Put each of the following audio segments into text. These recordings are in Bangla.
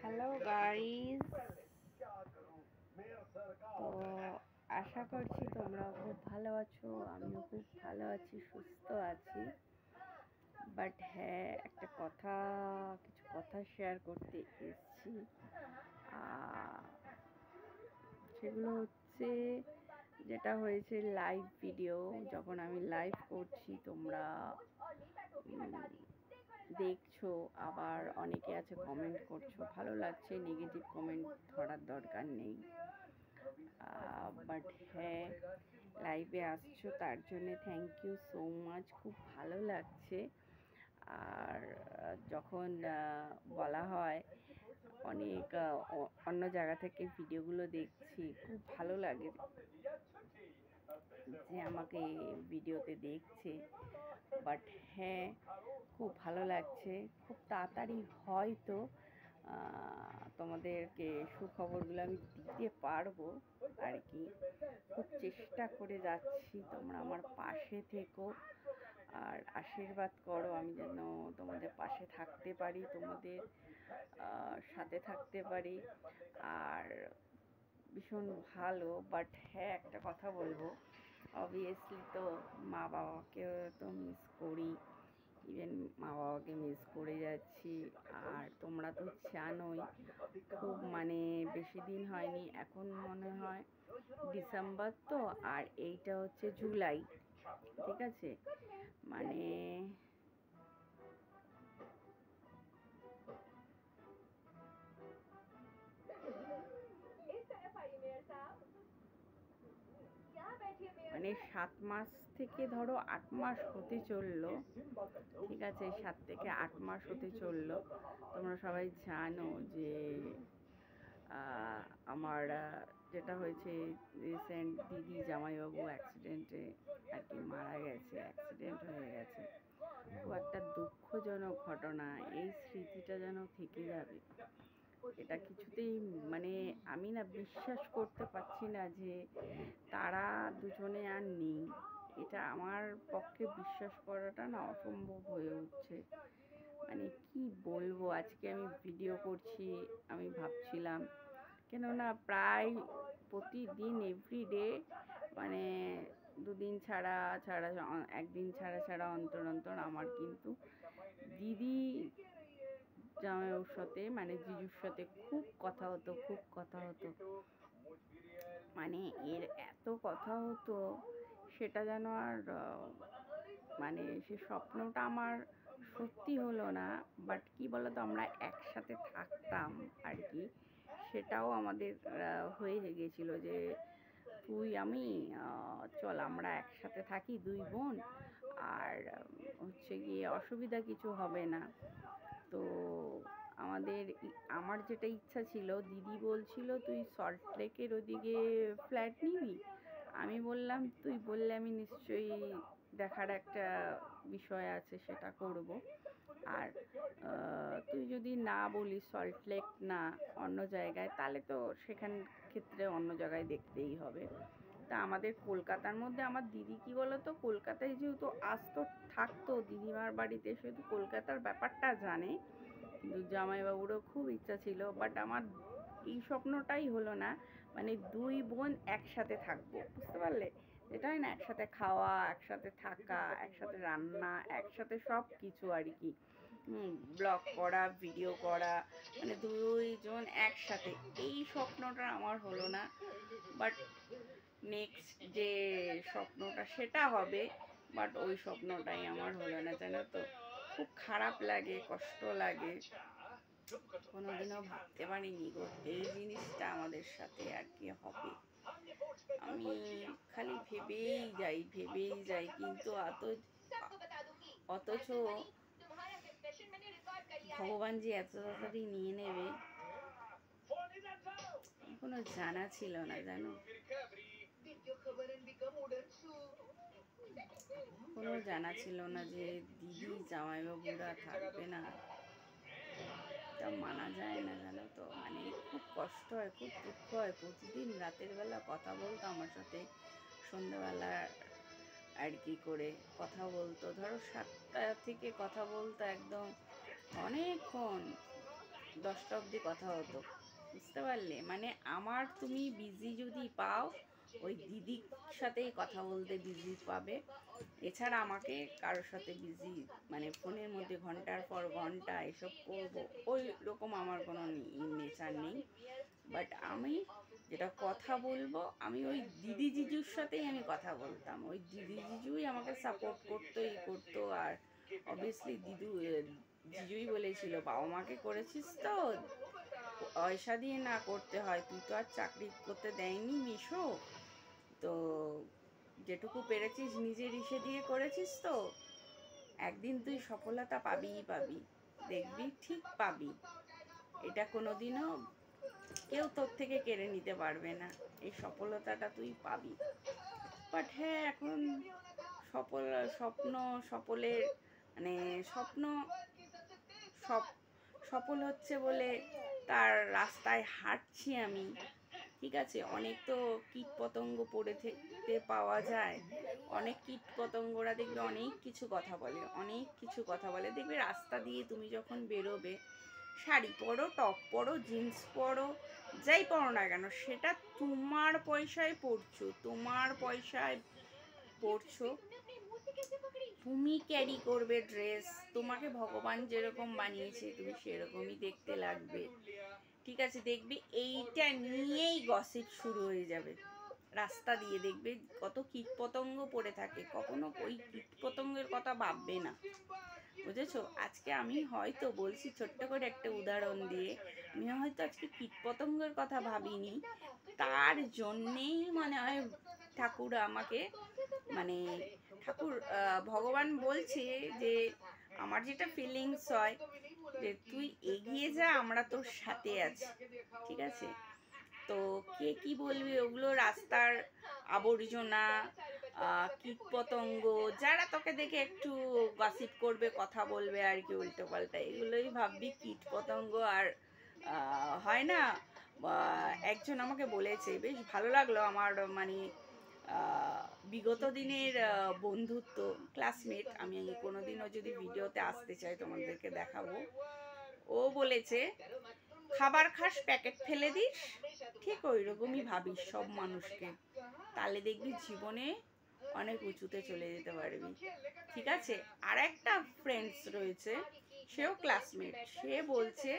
হ্যালো গাইস, তো আশা করছি তোমরা খুব ভালো আছো। আমিও খুব ভালো আছি, সুস্থ আছি। বাট হ্যাঁ, কিছু কথা শেয়ার করতে এসেছি। সেগুলো হচ্ছে, যেটা হয়েছে লাইভ ভিডিও। যখন আমি লাইভ করছি তোমরা দেখছো, আবার অনেকে আছে কমেন্ট করছো, ভালো লাগছে। নেগেটিভ কমেন্ট ধরার দরকার নেই। বাট হ্যাঁ, লাইভে আসছো তার জন্য থ্যাংক ইউ সো মাচ, খুব ভালো লাগছে। আর যখন বলা হয় অনেক অন্য জায়গা থেকে ভিডিওগুলো দেখছি, খুব ভালো লাগে যে আমাকে ভিডিওতে দেখছে। বাট হ্যাঁ, খুব ভালো লাগছে। খুব তাড়াতাড়ি হয়তো তোমাদেরকে সুখবরগুলো আমি দিতে পারবো আর কি। খুব চেষ্টা করে যাচ্ছি, তোমরা আমার পাশে থেকো আর আশীর্বাদ করো, আমি যেন তোমাদের পাশে থাকতে পারি, তোমাদের সাথে থাকতে পারি। আর ভীষণ ভালো। বাট হ্যাঁ, একটা কথা বলবো, অবভিয়াসলি তো মা বাবাকেও তো মিস করি, ইভেন মা বাবাকে মিস করে যাচ্ছি। আর তোমরা তো জানোই, খুব মানে বেশি দিন হয়নি, এখন মনে হয় ডিসেম্বর তো, আর এইটা হচ্ছে জুলাই, ঠিক আছে? মানে মানে 7 মাস থেকে ধরো 8 মাস হতে চললো, ঠিক আছে? 7 থেকে 8 মাস হতে চললো। তোমরা সবাই জানো যে আমার যেটা হয়েছে, রিসেন্ট দিদি জামাইবাবু অ্যাক্সিডেন্টে আর কি মারা গেছে, অ্যাক্সিডেন্ট হয়ে গেছে। খুব একটা দুঃখজনক ঘটনা। এই স্মৃতিটা যেন থেকে যাবে, এটা কিছুতেই মানে আমি না বিশ্বাস করতে পারছি না যে তারা দুজনে আর নেই। এটা আমার পক্ষে বিশ্বাস করাটা না অসম্ভব হয়ে উঠছে। মানে কি বলবো, আজকে আমি ভিডিও করছি, আমি ভাবছিলাম, কেননা প্রায় প্রতিদিন এভরিডে মানে দুদিন ছাড়া ছাড়া, একদিন ছাড়া ছাড়া অন্তর অন্তর আমার কিন্তু দিদি জামাইবাবুর সাথে মানে জিজুর সাথে খুব কথা হতো, খুব কথা হতো। মানে এর এত কথা হতো, সেটা যেন আর মানে সে স্বপ্নটা আমার সত্যি হলো না। বাট কি বলতো, আমরা একসাথে থাকতাম আর কি, সেটাও আমাদের হয়ে গেছিল যে তুই আমি চল আমরা একসাথে থাকি দুই বোন, আর হচ্ছে গিয়ে অসুবিধা কিছু হবে না। তো আমার যেটা ইচ্ছা ছিল, দিদি বলছিল তুই সল্টলেকের ওদিকে ফ্ল্যাট নিবি। আমি বললাম তুই বললে আমি নিশ্চয়ই দেখার একটা বিষয় আছে, সেটা করব। আর তুই যদি না বলিস সল্টলেক না অন্য জায়গায়, তাহলে তো সেখান ক্ষেত্রে অন্য জায়গায় দেখতেই হবে। তা আমাদের কলকাতার মধ্যে আমার দিদি কি বলতো, কলকাতায় যেহেতু আসতো থাকতো দিদিমার বাড়িতে, সেহেতু কলকাতার ব্যাপারটা জানে। কিন্তু জামাইবাবুরও খুব ইচ্ছা ছিল, বাট আমার এই স্বপ্নটাই হলো না। মানে দুই বোন একসাথে থাকবো, বুঝতে পারলে? যেটা হয় না, একসাথে খাওয়া, একসাথে থাকা, একসাথে রান্না, একসাথে সব কিছু আর কি। ব্লগ করা, ভিডিও করা, মানে দুইজন একসাথে, এই স্বপ্নটা আমার হলো না। বাট নেক্সট যে স্বপ্নটা সেটা হবে, বাট ওই স্বপ্নটাই আমার হলো না, জানো তো। খুব খারাপ লাগে, কষ্ট লাগে। কোনোদিনও ভাবতে পারিনি গো এই জিনিসটা আমাদের সাথে আর কি হবে। আমি খালি ভেবেই যাই, কিন্তু অথচ ভগবান যে এত তাড়াতাড়ি নিয়ে নেবে কোনো জানা ছিল না, জানো। কোনো জানা ছিল না যে দিদি জামাইবাবুরা থাকবে না। এটা মানা যায় না, জানো তো। মানে খুব কষ্ট হয়, খুব দুঃখ হয়। প্রতিদিন রাতের বেলা কথা বলতো আমার সাথে, সন্ধ্যাবেলা আর কি করে কথা বলতো, ধরো 7টা থেকে কথা বলতো একদম অনেকক্ষণ। 10টা অবধি কথা হতো, বুঝতে পারলে? মানে আমার তুমি বিজি যদি পাও, ওই দিদির সাথেই কথা বলতে বিজি পাবে। এছাড়া আমাকে কারোর সাথে বিজি মানে ফোনের মধ্যে ঘন্টার পর ঘন্টা এসব করব, ওই রকম আমার কোনো নেচার নেই। বাট আমি যেটা কথা বলবো, আমি ওই দিদি জিজুর সাথেই আমি কথা বলতাম। ওই দিদি জিজুই আমাকে সাপোর্ট করতো, এই করতো। আর অবভিয়াসলি জিজুই বলেছিল, বাবা মাকে করেছিস তো পয়সা দিয়ে না করতে হয়, তুই তো আর চাকরি করতে দেয়নি মিশো, তো যেটুকু পেরেছিস নিজের ইসে দিয়ে করেছিস, তো একদিন তুই সফলতা পাবিই পাবি, দেখবি ঠিক পাবি। এটা কোনোদিনও কেউ তোর থেকে কেড়ে নিতে পারবে না, এই সফলতাটা তুই পাবি। বাট হ্যাঁ, এখন স্বপ্ন সফলের মানে স্বপ্ন সফল হচ্ছে বলে তার রাস্তায় হাঁটছি আমি, ঠিক আছে? অনেক তো কীট পতঙ্গ পড়ে থাকতে পাওয়া যায়, অনেক কীট পতঙ্গরা দেখবে অনেক কিছু কথা বলে, অনেক কিছু কথা বলে। দেখবে রাস্তা দিয়ে তুমি যখন বেরোবে, শাড়ি পরো, টপ পরো, জিন্স পরো, যাই পরো না কেন, সেটা তোমার পয়সায় পরছো, তোমার পয়সায় পরছো, তুমি ক্যারি করবে ড্রেস, তোমাকে ভগবান যেরকম বানিয়েছে তুমি সেরকমই দেখতে লাগবে, ঠিক আছে? দেখবে এইটা নিয়েই গসিপ শুরু হয়ে যাবে। রাস্তা দিয়ে দেখবে কত কীট পতঙ্গ পড়ে থাকে, কখনো ওই কীট পতঙ্গের কথা ভাববে না, বুঝেছো? আজকে আমি হয়তো বলছি ছোট্ট করে একটা উদাহরণ দিয়ে, আমি হয়তো আজকে কীট পতঙ্গের কথা ভাবিনি, তার জন্যেই মনে হয় ঠাকুর আমাকে মানে ভগবান বলছে যে আমার যেটা ফিলিংস হয় যে তুই এগিয়ে যা, আমরা তোর সাথে আছি, ঠিক আছে? তো কে কি বলবে ওগুলো রাস্তার আবর্জনা, কীট পতঙ্গ, যারা তোকে দেখে একটু গসিপ করবে, কথা বলবে আর কি উল্টো পাল্টা, এগুলোই ভাববি কীট পতঙ্গ। আর হয় না, একজন আমাকে বলেছে, বেশ ভালো লাগলো আমার, মানে বিগত দিনের বন্ধুত্ব, ক্লাসমেট, আমি কোনোদিনও যদি ভিডিওতে আসতে চাই তোমাদেরকে দেখাবো। ও বলেছে, খাবার খাস প্যাকেট ফেলে দিস, ঠিক ওই রকমই ভাবিস সব মানুষকে, তাহলে দেখবি জীবনে অনেক উঁচুতে চলে যেতে পারবি, ঠিক আছে? আর একটা ফ্রেন্ডস রয়েছে, সেও ক্লাসমেট, সে বলছে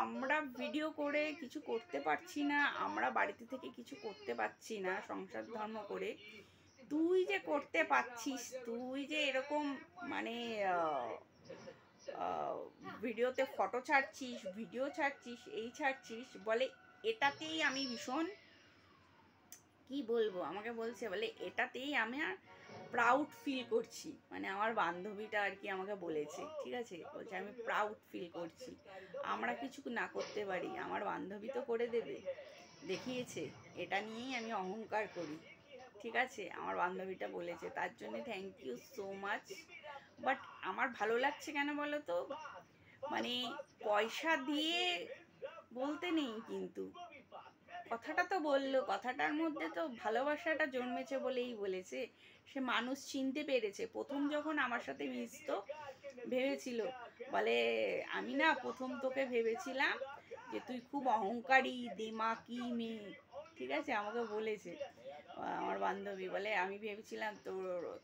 আমরা ভিডিও করে কিছু করতে পারছি না, আমরা বাড়িতে থেকে কিছু করতে পারছি না সংসার ধর্ম করে, তুই যে করতে পারছিস, তুই যে এরকম মানে ভিডিওতে ফটো ছাড়ছিস, ভিডিও ছাড়ছিস, এই ছাড়ছিস, বলে এটাতেই আমি ভীষণ কি বলবো, আমাকে বলছে বলে এটাতেই আমি প্রাউড ফিল করছি, মানে আমার বান্ধবীটা আর কি আমাকে বলেছে, ঠিক আছে? বলছে আমি প্রাউড ফিল করছি, আমরা কিছু না করতে পারি, আমার বান্ধবী তো করে দেবে, দেখিয়েছে, এটা নিয়েই আমি অহংকার করি, ঠিক আছে? আমার বান্ধবীটা বলেছে, তার জন্য thank you so much. But আমার ভালো লাগছে কেন বলো তো, মানে পয়সা দিয়ে বলতে নেই, কিন্তু কথাটা তো বললো, কথাটার মধ্যে তো ভালোবাসাটা জন্মেছে বলেই বলেছে, সে মানুষ চিনতে পেরেছে। প্রথম যখন আমার সাথে মিশতো ভেবেছিল, বলে আমি না প্রথম তোকে ভেবেছিলাম যে তুই খুব অহংকারী দেমাকি মেয়ে, ঠিক আছে? আমাকে বলেছে আমার বান্ধবী, বলে আমি ভেবেছিলাম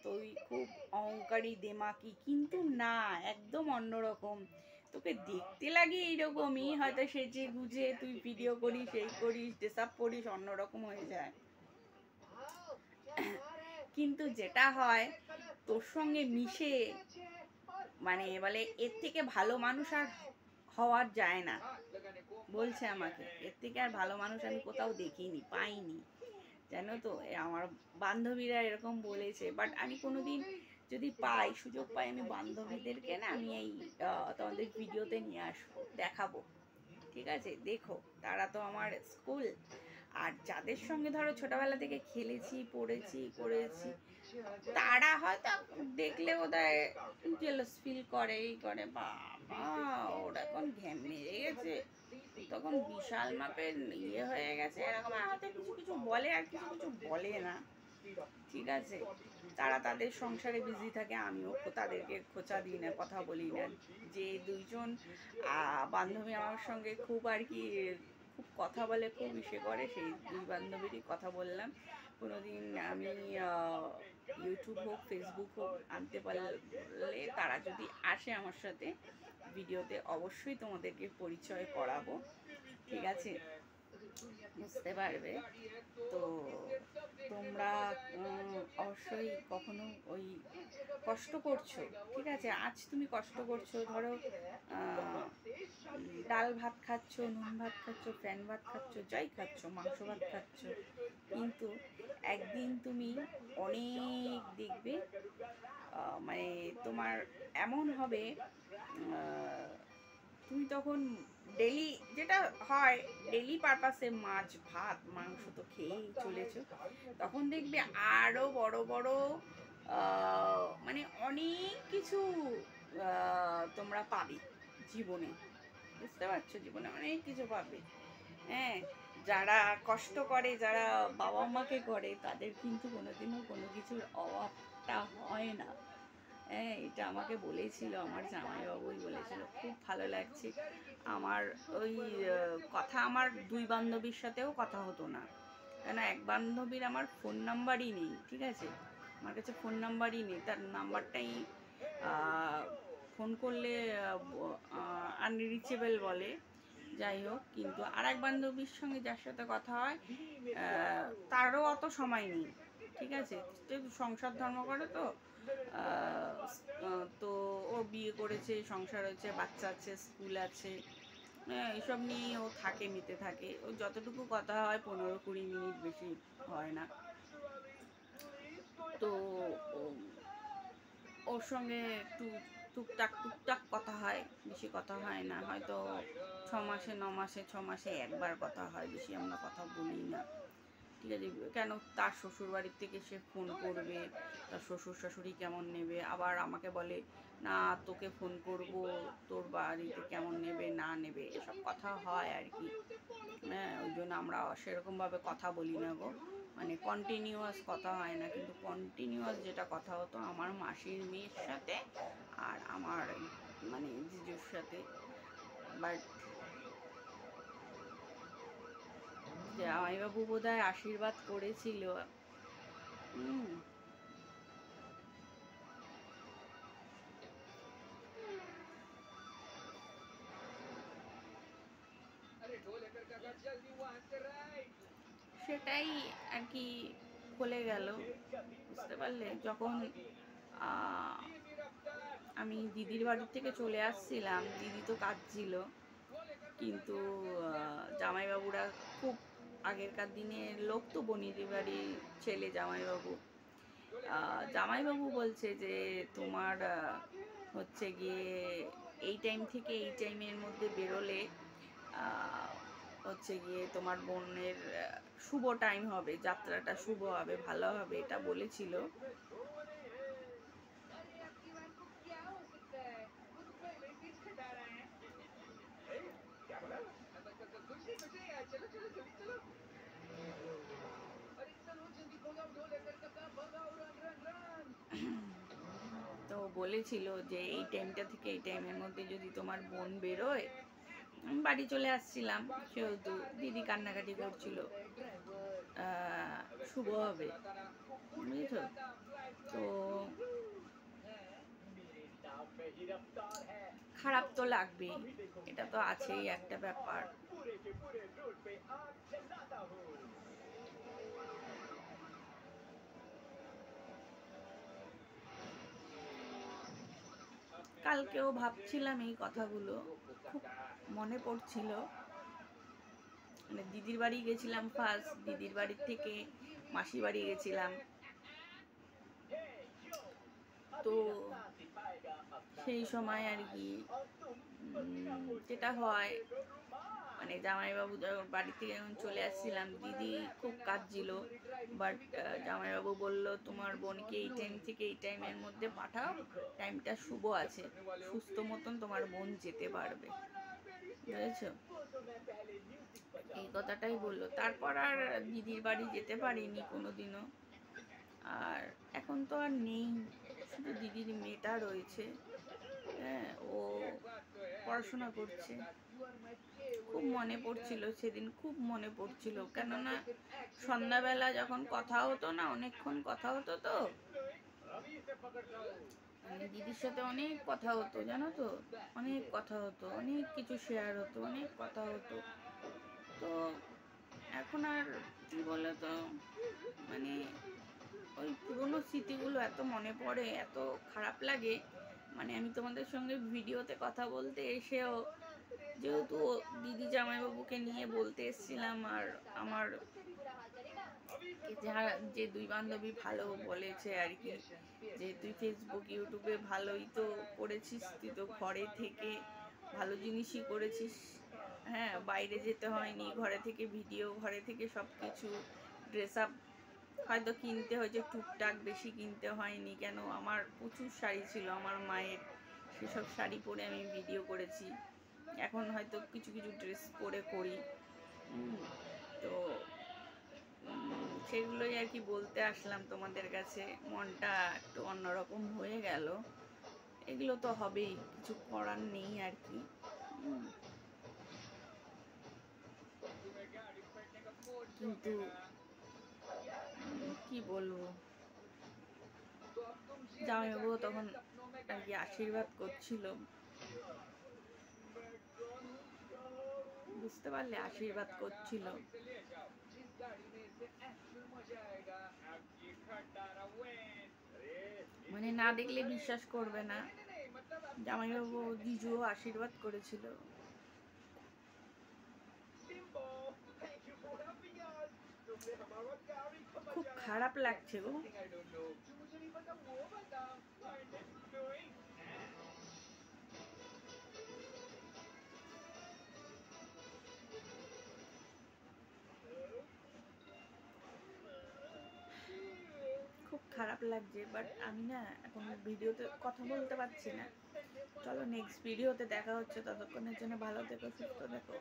তুই খুব অহংকারী দেমাকি, কিন্তু না, একদম অন্যরকম, তোকে দেখতে লাগে এইরকমই, হয়তো সেজে গুজে তুই ভিডিও করিস, এই করিস, ড্রেস আপ করিস, অন্যরকম হয়ে যায়, কিন্তু যেটা হয় তোর সঙ্গে মিশে, মানে বলে এর থেকে ভালো মানুষ আর হওয়ার যায় না, বলছে আমাকে, এর থেকে আর ভালো মানুষ আমি কোথাও দেখিনি, পাইনি, জানো তো? আমার বান্ধবীরা এরকম বলেছে। বাট আমি কোনোদিন যদি পাই, সুযোগ পাই, আমি বান্ধবীদেরকে না আমি এই তোমাদের ভিডিওতে নিয়ে আসবো, দেখাবো, ঠিক আছে? দেখো, তারা তো আমার স্কুল, আর যাদের সঙ্গে ধরো ছোটবেলা থেকে খেলেছি, পড়েছি, করেছি, তারা হয়তো দেখলে বোধহয় জেলাস ফিল করে, এই করে, বাবা ওর এখন ঘ্যাম মেরে গেছে, তখন বিশাল মাপের ইয়ে হয়ে গেছে, এরকম হয়তো কিছু কিছু বলে, আর কিছু কিছু বলে না, ঠিক আছে, তারা তাদের সংসারে বিজি থাকে, আমিও তাদেরকে খোঁচা দিই না, কথা বলি না। যে দুইজন বান্ধবী আমার সঙ্গে খুব আর কি খুব কথা বলে, খুব ইসে করে, সেই দুই বান্ধবীরই কথা বললাম। কোনোদিন আমি ইউটিউব হোক ফেসবুক হোক আনতে পারলে তারা যদি আসে আমার সাথে ভিডিওতে, অবশ্যই তোমাদেরকে পরিচয় করাবো, ঠিক আছে, বুঝতে পারবে। তো তোমরা অবশ্যই কখনো ওই কষ্ট করছো, ঠিক আছে, আজ তুমি কষ্ট করছো, ধরো ডাল ভাত খাচ্ছ, নুন ভাত খাচ্ছ, ফ্যান ভাত খাচ্ছ, যাই খাচ্ছ, মাংস ভাত খাচ্ছ, কিন্তু একদিন তুমি অনেক দেখবে মানে তোমার এমন হবে তুমি তখন ডেলি যেটা হয় ডেলি পারপাসে মাছ ভাত মাংস তো খেয়েই চলেছো, তখন দেখবে আরো বড় বড় মানে অনেক কিছু তোমরা পাবে জীবনে, বুঝতে পারছো, জীবনে অনেক কিছু পাবে। হ্যাঁ, যারা কষ্ট করে, যারা বাবা মাকে করে, তাদের কিন্তু কোনোদিনও কোনো কিছুর অভাবটা হয় না। হ্যাঁ, এটা আমাকে বলেছিল আমার জামাইবাবুই বলেছিল, খুব ভালো লাগছে। আমার ওই কথা আমার দুই বান্ধবীর সাথেও কথা হতো না, কেন এক বান্ধবীর আমার ফোন নাম্বারই নেই, ঠিক আছে, আমার কাছে ফোন নাম্বারই নেই, তার নাম্বারটাই ফোন করলে আনরিচেবল বলে, যাই হোক। কিন্তু আর এক বান্ধবীর সঙ্গে যার সাথে কথা হয় তারও অত সময় নেই, ঠিক আছে, সংসার ধর্ম করে তো তো ও বিয়ে করেছে, সংসার হচ্ছে, বাচ্চা আছে, স্কুল আছে, হ্যাঁ, এসব নিয়েই ও থাকে, মেতে থাকে। ও যতটুকু কথা হয় 15-20 মিনিট, বেশি হয় না। তো ওর সঙ্গে একটু টুকটাক কথা হয়, বেশি কথা হয় না, হয়তো 6 মাসে একবার কথা হয়, বেশি আমরা কথা বলি না, ঠিক আছে। কেন, তার শ্বশুর বাড়ির থেকে সে ফোন করবে, তার শ্বশুর শাশুড়ি কেমন নেবে, আবার আমাকে বলে না তোকে ফোন করব, তোর বাড়িতে কেমন নেবে না নেবে, এসব কথা হয় আর কি। হ্যাঁ, ওই জন্য আমরা সেরকমভাবে কথা বলি না গো, মানে কন্টিনিউয়াস কথা হয় না, কিন্তু কন্টিনিউয়াস যেটা কথা হতো আমার মাসির মেয়ের সাথে আর আমার মানে জিজুর সাথে। বাট জামাইবাবু বোধহয় আশীর্বাদ করেছিল। হুম, সেটাই আর কি খুলে গেল, বুঝতে পারলে। যখন আমি দিদির বাড়ি থেকে চলে আসছিলাম, দিদি তো কাঁদছিল, কিন্তু জামাইবাবুরা খুব আগেরকার দিনের লোক তো, বনিদি বাড়ির ছেলে জামাইবাবু, জামাইবাবু বলছে যে তোমার হচ্ছে গিয়ে এই টাইম থেকে এই টাইমের মধ্যে বেরোলে হচ্ছে গিয়ে তোমার বোনের শুভ টাইম হবে, যাত্রাটা শুভ হবে, ভালো হবে, এটা বলেছিল। তো বলেছিল যে এই টাইমটা থেকে এই টাইমের মধ্যে যদি তোমার বোন বেরোয়, আমি বাড়ি চলে আসছিলাম, সেহেতু দিদি কান্নাকাটি করছিল, শুভ হবে, বুঝেছ। তো খারাপ তো লাগবেই, এটা তো আছেই একটা ব্যাপার। কালকেও ভাবছিলাম এই কথাগুলো, খুব মনে পড়ছিল, মানে দিদির বাড়ি গেছিলাম ফার্স্ট, দিদির বাড়ির থেকে মাসি বাড়ি গেছিলাম, তো সেই সময় আর কি যেটা হয়, মানে জামাইবাবু বাড়ি থেকে যখন চলে আসছিলাম, দিদি খুব কাঁদছিল, বাট জামাইবাবু বলল তোমার বোনকে এই টাইম থেকে এই টাইমের মধ্যে পাঠাও, টাইমটা শুভ আছে, সুস্থ মতন তোমার বোন যেতে পারবে, বুঝেছো, এই কথাটাই বললো। তারপর আর দিদির বাড়ি যেতে পারিনি কোনোদিনও, আর এখন তো আর নেই, শুধু দিদির মেয়েটা রয়েছে। হ্যাঁ, ও পড়াশোনা করছে। খুব মনে পড়ছিল সেদিন, খুব মনে পড়ছিল, কেননা সন্ধ্যাবেলা যখন কথা হতো না, অনেকক্ষণ কথা হতো, তো দিদির সাথে অনেক কথা হতো, জানো তো, অনেক কথা হতো, অনেক কিছু শেয়ার হতো, অনেক কথা হতো। তো এখন আর কি বলতো, মানে ওই পুরনো স্মৃতিগুলো এত মনে পড়ে, এত খারাপ লাগে। মানে আমি তোমাদের সঙ্গে ভিডিওতে কথা বলতে এসেও, যেহেতু দিদি জামাইবাবুকে নিয়ে বলতে এসেছিলাম, আর আমার যে দুই বান্ধবী ভালো বলেছে আর কি, যে তুই ফেসবুক ইউটিউবে ভালোই তো করেছিস, তুই তো ঘরে থেকে ভালো জিনিসই করেছিস। হ্যাঁ, বাইরে যেতে হয়নি, ঘরে থেকে ভিডিও, ঘরে থেকে সব কিছু, ড্রেস আপ হয়তো কিনতে হয়েছে টুকটাক, বেশি কিনতে হয়নি। কেন, আমার প্রচুর শাড়ি ছিল আমার মায়ের, সেসব শাড়ি পরে আমি ভিডিও করেছি। এখন হয়তো কিছু কিছু ড্রেস পরে করি। তো সেগুলোই আর কি বলতে আসলাম তোমাদের কাছে। মনটা একটু অন্যরকম হয়ে গেল। এগুলো তো হবেই, কিছু করার নেই আর কি। কিন্তু কি বলবো, জামাইবাবু তখন আর কি আশীর্বাদ করছিল, বুঝতে পারলে, আশীর্বাদ করছিল। মানে না দেখলে বিশ্বাস করবে না, জামাইবাবু জিজুও আশীর্বাদ করেছিল। খুব খারাপ লাগছে গো। খুব খারাপ লাগছে, বাট আমি না এখন ভিডিওতে কথা বলতে পারছি না। চলো নেক্সট ভিডিওতে দেখা হচ্ছে, ততক্ষণের জন্য ভালো থেকো, সুস্থ থেকো।